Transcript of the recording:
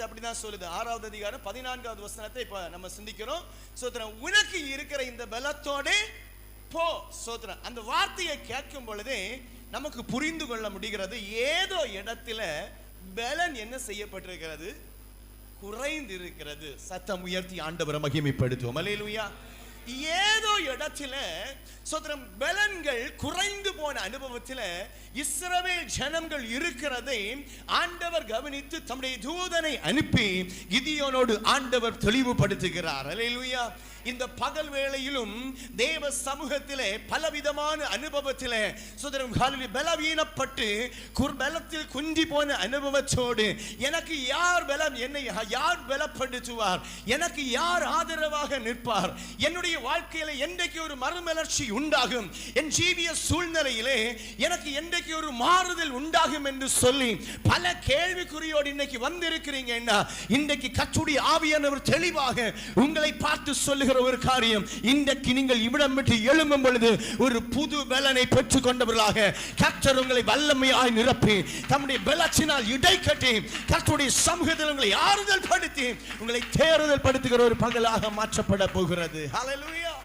வார்த்தை அப்படிதான் சொல்லுது. 6வது அதிகாரம் 14வது வசனத்தை இப்ப நம்ம சிந்திக்கிறோம். சோத்திரம், உனக்கு இருக்கிற இந்த பலத்தோட போ. சோத்திரம், அந்த வார்த்தையை கேட்கும் பொழுதே நமக்கு புரிந்து கொள்ள முடிகிறது, ஏதோ இடத்துல பலன் என்ன செய்யப்பட்டிருக்கிறது, குறைந்து இருக்கிறது. சத்தம் உயர்த்தி ஆண்டவரை மகிமைப்படுத்துவோம். அல்லேலூயா. ஏதோ இடத்துல சோத்திரம் பலன்கள் குறைந்து போன அனுபவத்தில் இஸ்ரவேல் ஜனங்கள் இருக்கிறதை ஆண்டவர் கவனித்து தம்முடைய தூதனை அனுப்பி கிதியோனோடு ஆண்டவர் தெளிவுபடுத்துகிறார். அல்லேலூயா. இந்த பகல் வேளையிலும் தேவ சமூகத்திலே பலவிதமான அனுபவத்திலே சோதரம் பலவீனப்பட்டு பலத்தில் குந்தி போன அனுபவத்தோடு எனக்கு யார் பலம், என்னை யார் பலப்படுத்துவார், எனக்கு யார் ஆதரவாக நிற்பார், என்னுடைய வாழ்க்கையில என்றைக்கு ஒரு மறுமலர்ச்சி உண்டாகும், என் ஜீவிய சூழ்நிலையிலே எனக்கு என்றைக்கு ஒரு மாறுதல் உண்டாகும் என்று சொல்லி பல கேள்விக்குறியோடு இன்னைக்கு வந்திருக்கிறீங்கன்னா, இன்றைக்கு கர்த்தருடைய ஆவியானவர் தெளிவாக உங்களை பார்த்து சொல்லுகிறார் ஒரு காரியம், இன்றைக்கு நீங்கள் இவ்விடம் விட்டு எழும்பும் பொழுது ஒரு புது பலனை பெற்றுக் கொண்டவர்களாக கர்த்தர் உங்களை வல்லமையாய் நிரப்பி தம்முடைய பலத்தினால் இடை கட்டி கர்த்தருடைய சமூகத்தில் உங்களை ஆறுதல் படுத்தி உங்களை தேறுதல் படுத்துகிற ஒரு பகலாக மாற்றப்பட போகிறது. ஹல்லேலூயா.